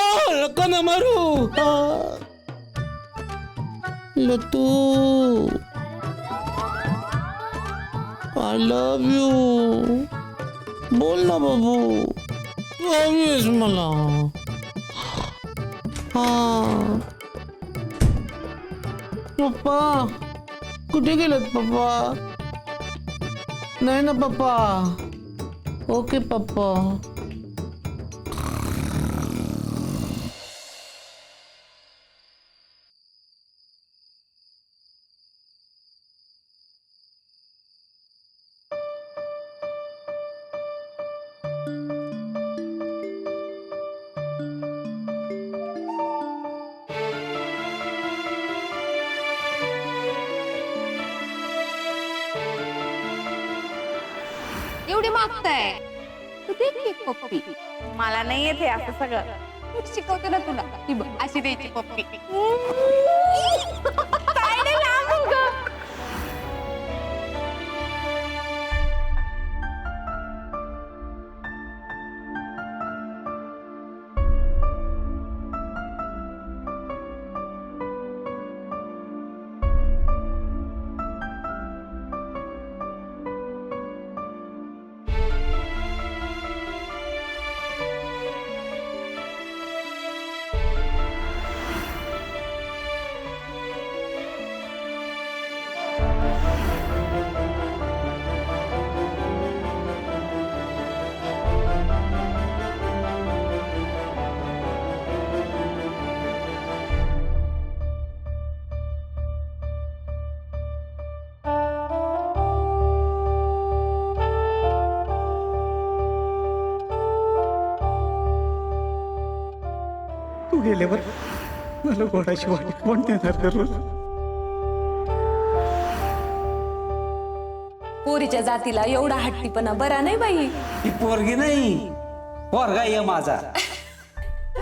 नका ना मारू. लतू, आय लव्ह यू. बोल ना बाबू, तू हवीस मला. हा पप्पा कुठे गेलेत पप्पा? नाही ना पप्पा. ओके पप्पा. एवढी मागताय तू दे की एक पप्पी. मला नाही येते असं सगळं. तू शिकवते ना तुला. ती बघ अशी द्यायची पप्पी. काय नाही लांब ग. तू गेल्यावर मला गोडाची वाटी कोण देणार करून? पोरीच्या जातीला एवढा हट्टीपणा बरा नाही बाई. ती पोरगी नाही, पोरगा ये माझा.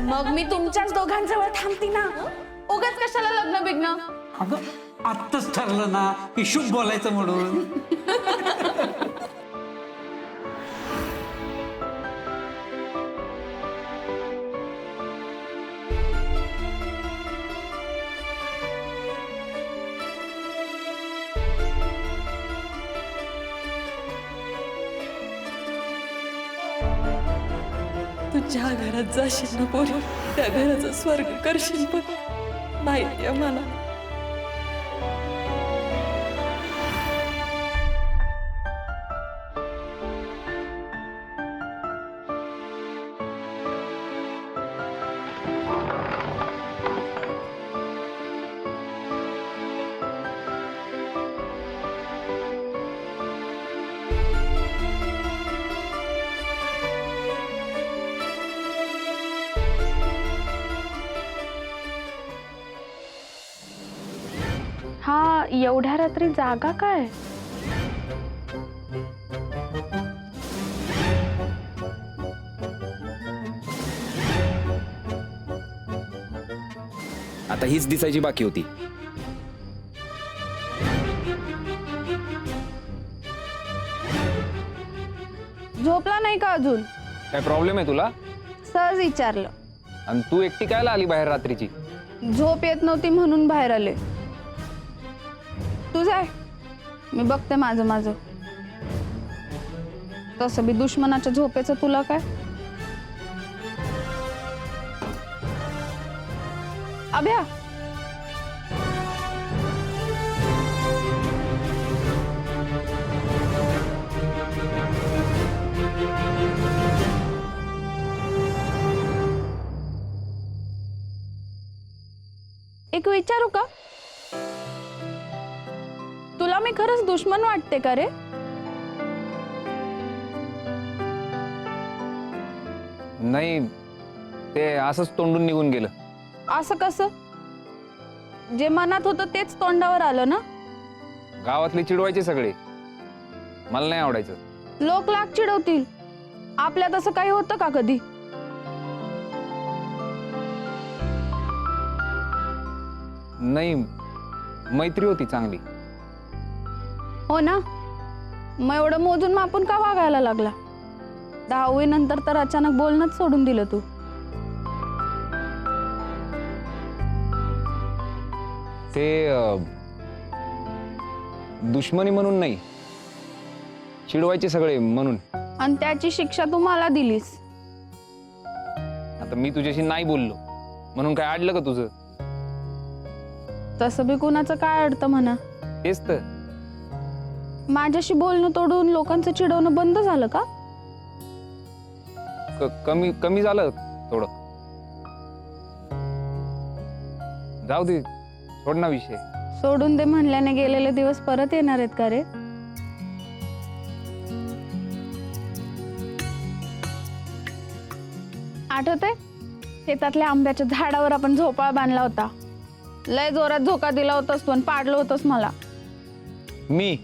मग मी तुमच्याच दोघांजवळ थांबते ना. उगाच कशाला लग्न बिग्न. अगं आत्ताच ठरलं ना की शुभ बोलायचं म्हणून. तू ज्या घरात जाशील ना पोरी, त्या घराचा स्वर्ग करशील बघ. माहिती आहे मला. हा एवढ्या रात्री जागा काय? आता हीच दिसायची बाकी होती. झोपला नाही का अजून? काय प्रॉब्लेम आहे तुला? सहज विचारलं. आणि तू एकटी कायला आली बाहेर रात्रीची? झोप येत नव्हती म्हणून बाहेर आले. तू जाय, मी बघते माझं माझं. तसं बी दुश्मनाच्या झोपेचं तुला काय? अभ्या, एक विचारू का? तुला मी खरंच दुश्मन वाटते का रे? नाही, ते असंच तोंडून निघून गेलं. असं कसं? जे मनात होतं तेच तोंडावर आलं ना? गावातले चिडवायचे सगळे, मला नाही आवडायचं. लोक लाख चिडवतील, आपल्यात असं काही होतं का कधी? नाही, मैत्री होती चांगली. हो ना, मग एवढं मोजून मापून का वागायला लागला? 10वी नंतर तर अचानक बोलणंच सोडून दिलं तू. ते दुश्मनी म्हणून नाही, चिडवायचे सगळे म्हणून. आणि त्याची शिक्षा तू मला दिलीस. आता मी तुझ्याशी नाही बोललो म्हणून काय अडलं का तुझं? तसं बी कुणाचं काय अडतं म्हणा. तेच तर. माझ्याशी बोलणं तोडून लोकांचं चिडवणं बंद झालं का? कमी कमी झालं थोडं. जाऊ दे, सोड ना विषय. सोडून दे म्हणल्याने गेलेले दिवस परत येणार आहेत का रे? आठवते शेतातल्या आंब्याच्या झाडावर आपण झोपाळा बांधला होता. लय जोरात झोका दिला होतास पण पाडलं होतंस मला. मी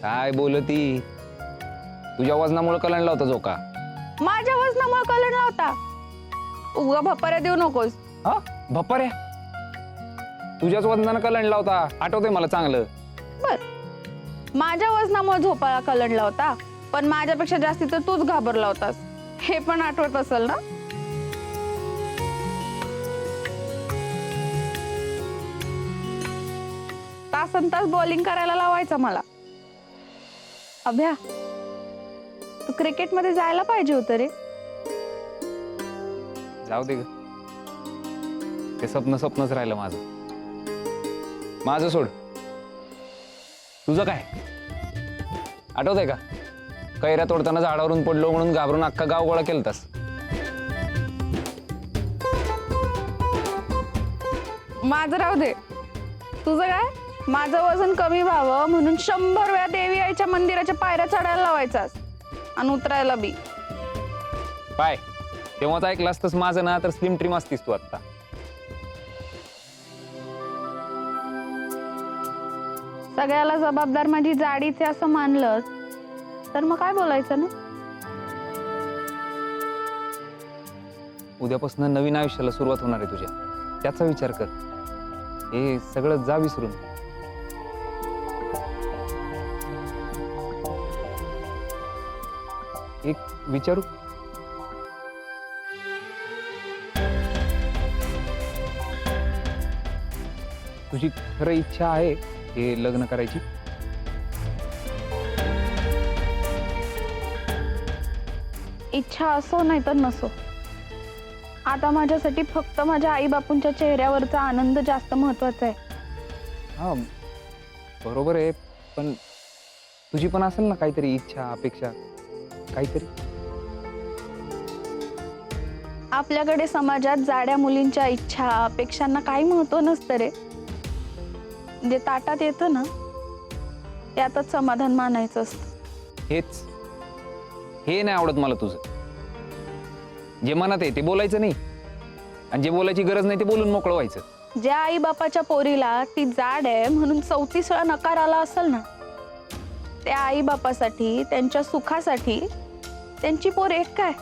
काय बोलती? तुझ्या वजनामुळे कलंडला होता झोका. माझ्या वजनामुळे कलंडला होता. उगा भपाऱ्या देऊ नकोस. हा भप्पाऱ्या, तुझ्याच वजनानं कलंडला होता, आठवतंय मला चांगलं. बर, माझ्या वजनामुळे झोपाळा कलंडला होता, पण माझ्यापेक्षा जास्ती तर तूच घाबरला होतास, हे पण आठवत असेल ना? तासन तास बॉलिंग करायला लावायचा मला. अभ्या, तू क्रिकेट मध्ये जायला पाहिजे होतं रे. जाऊ दे ग, ते स्वप्नच राहिलं माझं सोड. तुझं काय आठवतंय का? कैऱ्या तोडताना झाडावरून पडलो म्हणून घाबरून अख्खा गाव गोळा केलतास. माझं राहू दे, तुझं काय? माझं वजन कमी व्हावं म्हणून 100 वेळा देवी आईच्या मंदिराच्या पायऱ्या चढायला लावायचास आणि उतरायला बी. पाय तेव्हाच ऐकलं असतंस माझं ना, तर स्लिम ट्रिम असतीस तू आता. सगळ्याला जबाबदार माझी जाडीचे असं मानलं तर मग काय बोलायचं ना? उद्यापासून नवीन आयुष्याला सुरुवात होणार आहे तुझ्या, त्याचा विचार कर. हे सगळं जा विसरून. एक विचारू? तुझी खरं इच्छा आहे हे लग्न करायची? इच्छा असो नाही तर नसो, आता माझ्यासाठी फक्त माझ्या आई बापूंच्या चेहऱ्यावरचा आनंद जास्त महत्वाचा आहे. हा बरोबर आहे, पण तुझी पण असेल ना काहीतरी इच्छा, अपेक्षा काहीतरी. आपल्याकडे समाजात जाड्या मुलींच्या इच्छा अपेक्षांना काही महत्व नसतं रे. जे ताटात येतं ना त्यातच समाधान मानायचं असतं. हे नाही आवडत मला तुझं. जे मनात आहे ते बोलायचं नाही, आणि जे बोलायची गरज नाही ते बोलून मोकळं व्हायचं. ज्या आई बापाच्या पोरीला ती जाड आहे म्हणून 34 वेळा नकार आला असेल ना, त्या आई बापासाठी, त्यांच्या सुखासाठी त्यांची पोर एक काय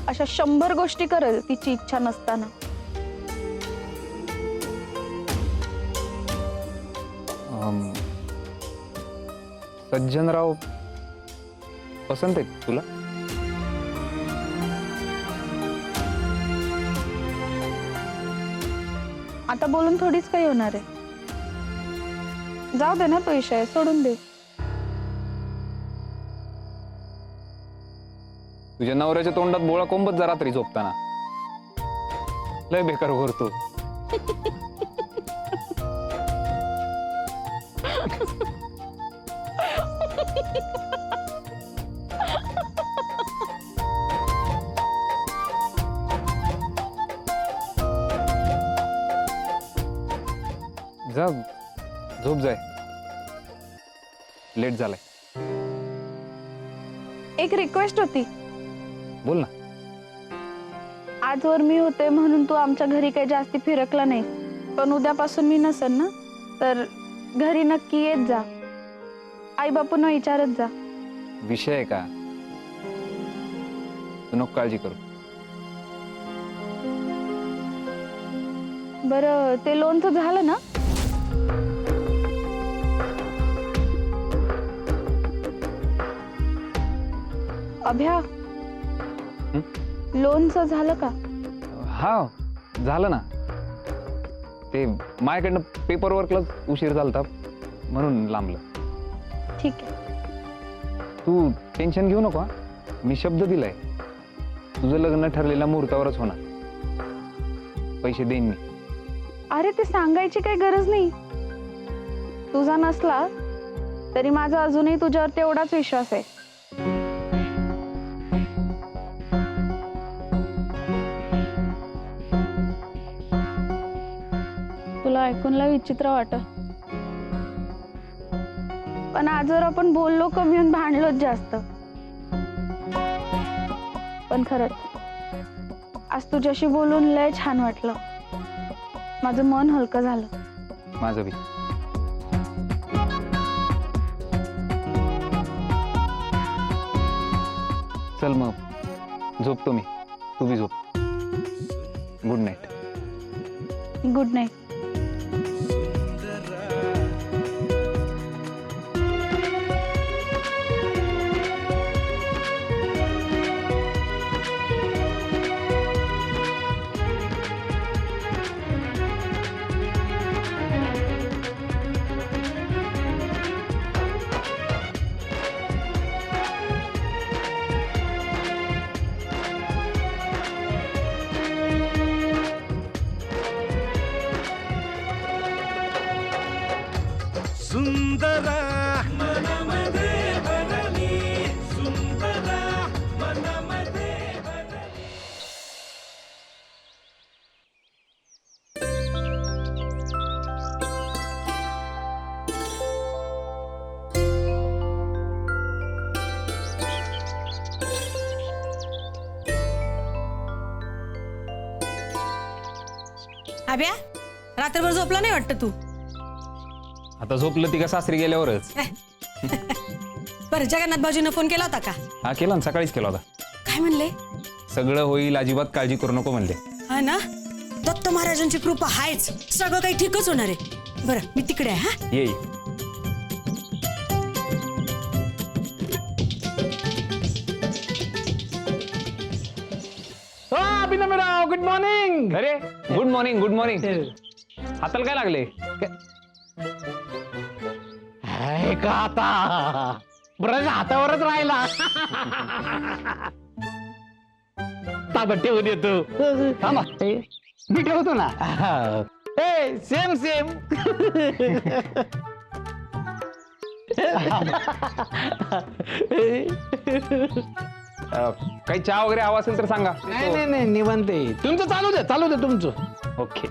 अशा 100 गोष्टी करेल तिची इच्छा नसताना. सज्जनराव पसंत आहे तुला? आता बोलून थोडीच काही होणार आहे. जाऊ दे ना, तो विषय सोडून दे. तुझ्या नवऱ्याच्या तोंडात बोळा कोंबत जा रात्री झोपताना. लय बेकार करतो. जा झोप जाय, लेट झालाय. एक रिक्वेस्ट होती. बोल ना. आजवर मी होते म्हणून तू आमच्या घरी काही जास्ती फिरकला नाही, पण उद्यापासून मी नसेल ना, तर घरी नक्की येत जा. आई बापूंना विचारत जा. विषय आहे का? तू नको काळजी करू. बरं, ते लोनचं झालं ना? अभ्या, लोनचं झालं का? हा झालं ना. ते माझ्याकडनं पेपर वर्कला उशीर झालता म्हणून लांबलं. ठीक आहे. तू टेन्शन घेऊ नको हा. मी शब्द दिलाय तुझं लग्न ठरलेल्या मुहूर्तावरच होणार. पैसे देईन मी. अरे ते सांगायची काही गरज नाही. तुझा नसला तरी माझा अजूनही तुझ्यावर तेवढाच विश्वास आहे. तुला ऐकून लय विचित्र वाटत, पण आजवर आपण बोललो कमी आणि भांडलोच जास्त. पण खरंच आज तुझ्याशी बोलून लय छान वाटलं. माझं मन हलकं झालं. माझं बी. चल मग झोपतो मी. तू बी झोप. Good night. Good night. सुंदरा मनामध्ये भरली, सुंदरा मनामध्ये भरली. अभ्या रात्रभर झोपला नाही वाटतं तू. आता झोपलं ती का सासरी गेल्यावरच. बरं जगन्नाथ भाऊजीनं फोन केला होता का. हा केला ना, सकाळीच केला होता. काय म्हणले. सगळं होईल, अजिबात काळजी करू नको म्हणले. हा ना दत्त महाराजांची कृपा आहेच, सगळं काही ठीकच होणार आहे. बरं मी तिकडे आहे. हा ये. अभिनवराव गुड मॉर्निंग. अरे गुड मॉर्निंग. Good morning. हाताला काय लागले. का आता ब्रश हातावरच राहिला. ताबत ठेवून येतो. थांबा मी ठेवतो ना. Same same. काही चहा वगैरे हवा असेल तर सांगा. नाही नाही नाही निवांत आहे. तुमचं चालू दे तुमचं. ओके.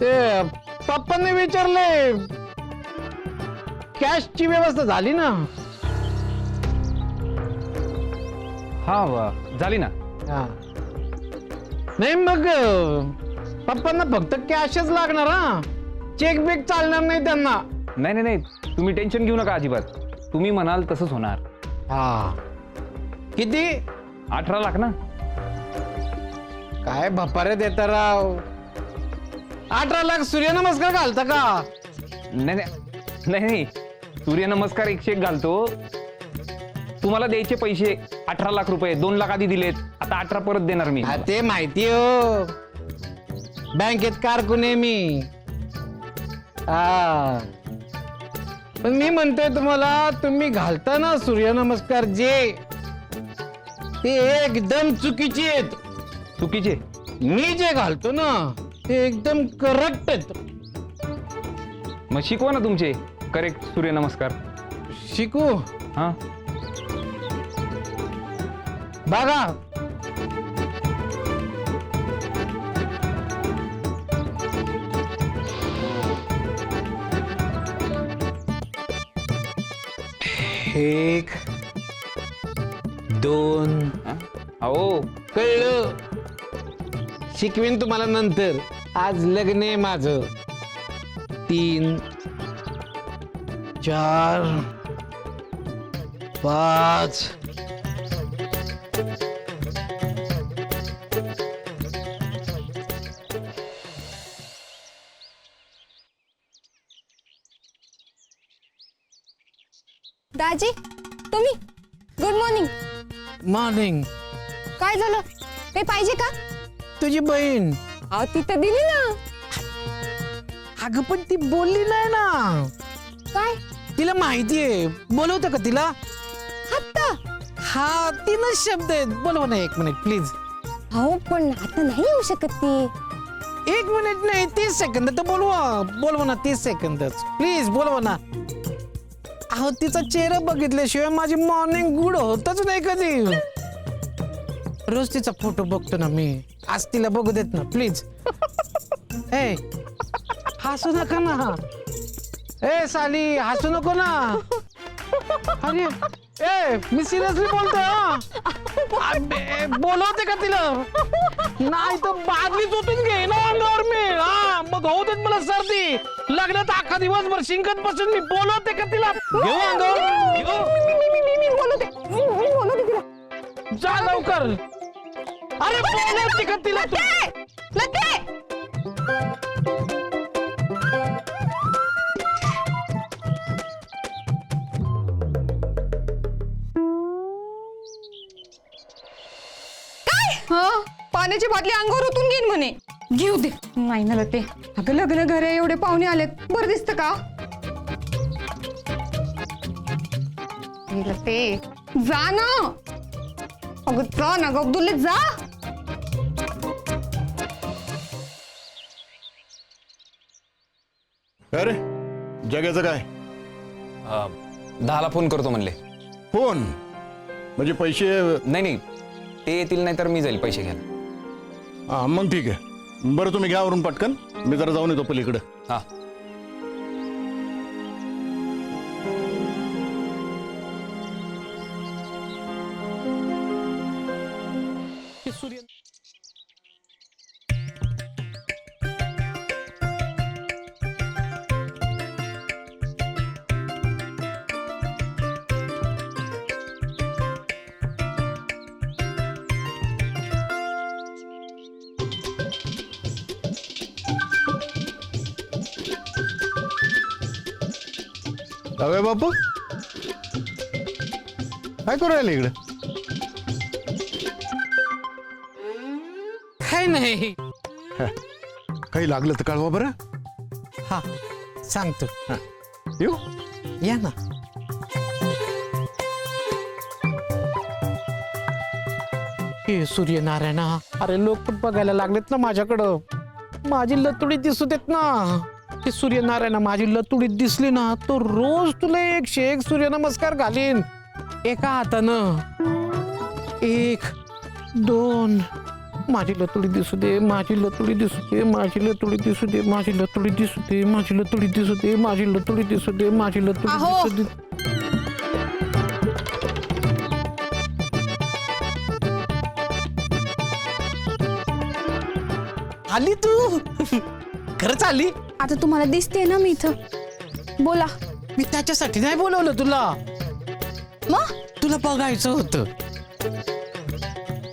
ते पप्पांनी विचारले कॅशची व्यवस्था झाली ना. हा झाली ना. हा. नाही मग पप्पांना फक्त कॅशच लागणार. हा चेक बिक चालणार नाही त्यांना. नाही नाही नाही तुम्ही टेन्शन घेऊ नका अजिबात. तुम्ही म्हणाल तसंच होणार. हा किती. 18 लाख ना. काय भपारे देता राव. 18 लाख सूर्यनमस्कार घालता का. नाही नाही नाही सूर्यनमस्कार 101 घालतो. तुम्हाला द्यायचे पैसे 18 लाख रुपये. 2 लाख आधी दिलेत, आता 18 परत देणार मी. हा, ते माहिती हो. बँकेत कारकून आहे मी. हा पण मी म्हणतोय तुम्हाला, तुम्ही घालता ना सूर्यनमस्कार जे, ते एकदम चुकीचे आहेत. चुकीचे. मी जे घालतो ना ते एकदम करेक्ट आहेत. मग शिकवा ना तुमचे करेक्ट सूर्यनमस्कार. शिकू. हा बघा. एक 2 अहो कळलं. शिकवीन तुम्हाला नंतर. आज लग्न आहे माझं. 3 4 5 दाजी तुम्ही गुड मॉर्निंग. मॉर्निंग. काय झालं? काही पाहिजे का? तुझी बहीण. अहो तिथं दिली ना. अगं पण ती बोलली नाही ना. काय? तिला माहितीये. बोलवतं का तिला? आत्ता? हा 3च शब्द आहेत. बोलव ना 1 मिनिट प्लीज. हो पण आता नाही येऊ शकत ती. 1 मिनिट नाही 30 सेकंद तर बोलवा ना 30 सेकंदच प्लीज बोलवा ना. अहो तिचा चेहरा बघितल्याशिवाय माझी मॉर्निंग गुड होतच नाही कधी. रोज तिचा फोटो बघतो ना मी. आज तिला बघू देत ना प्लीज. ए हसू नका ना. ए साली हसू नको ना. अरे ए मी सिरियसली बोलतोय. बोलवते का तिला? नाही तर बादलीच उठून घे ना अंगावर मी. हा मग होऊ देत मला सर्दी. लग्नात अख्खा दिवसभर शिंकत बसून मी बोलवते का तिला? घेऊ अंगावर बोलवते तिला. जा लवकर. अरे बोलवते का तिला तू? पाण्याची बाटली अंगावर ओतून घेईन म्हणे. घेऊ दे. नाही ना ते. अगं लग्न घर आहे, एवढे पाहुणे आलेत. बरं दिसतं का? ते जा ना. अगं जा ना गब्दुल्ले जा. अरे जगाचं काय? 10ला फोन करतो म्हणले. फोन म्हणजे पैसे? नाही ते येतील नाही तर मी जाईल पैसे घ्यायला. हा मग ठीक आहे. बरं तुम्ही घ्या वरून पटकन. मी जरा जाऊन येतो पलीकडे. हा जाऊया बापू. काय करू राहिले इकडे? काय नाही. काही लागलं तर कळवा बरं. हा सांगतो. येऊ. या ना. हे सूर्यनारायणा. अरे लोक पण बघायला लागलेत ना माझ्याकडं. माझी लतुडी दिसू देत ना. हे सूर्यनारायणा माझी लतुडी दिसली ना तो रोज तुला 101 सूर्यनमस्कार घालीन. एका हातानं 1 2. माझी लतुडी दिसू दे. माझी लतुडी दिसू दे. माझी लतुडी दिसू दे. माझी लतुडी दिसू दे. माझी लतुडी दिसू दे. माझी लतुडी दिसू दे. माझी लतुडी दिसू दे. आली तू. खरंच आली. आता तुम्हाला दिसते ना मी इथं. बोला. मी त्याच्यासाठी नाही बोलवलं तुला. मग तुला बघायचं होतं.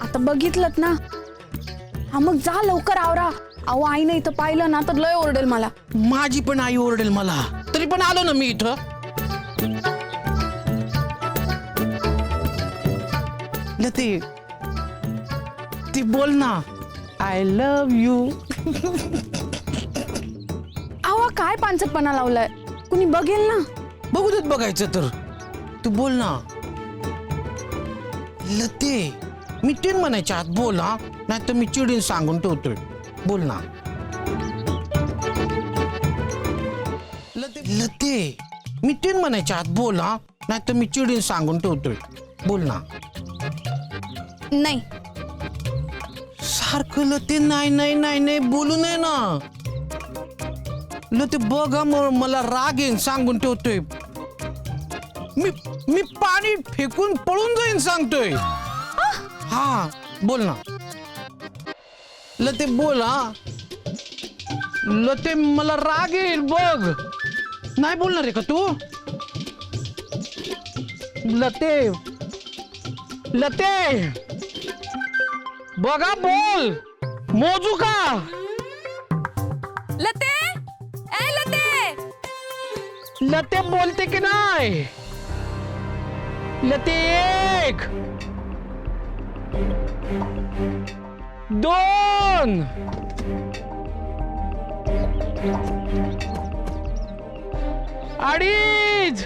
आता बघितलंत ना. हा मग जा लवकर आवरा. अहो आईने इथं पाहिलं ना तर लय ओरडेल मला. माझी पण आई ओरडेल मला. तरी पण आलो ना मी इथं. लते ती बोल ना. I love you. अहो काय पानसटपणा लावलाय. कुणी बघेल ना. बघू देत बघायचं तर. तू बोल ना लते. मी 3 म्हणायच्या आत बोल हा. नाही तर मी चिडीन सांगून ठेवतोय. बोल ना लते. मी 3 म्हणायच्या आत बोल हा. नाही तर मी चिडीन सांगून ठेवतोय. बोल ना. नाही. सारखं लते नाही नाही नाही नाही बोलू नये ना. लते बघा मला राग येईन सांगून ठेवतोय. मी पाणी फेकून पळून जाईन सांगतोय. हा बोल ना लते. बोल हा. लते मला राग येईल बघ. नाही बोलणार आहे का तू? लते लते बघा बोल. मोजू का? लते ए लते. लते बोलते की नाही? लते 1 2 अडीच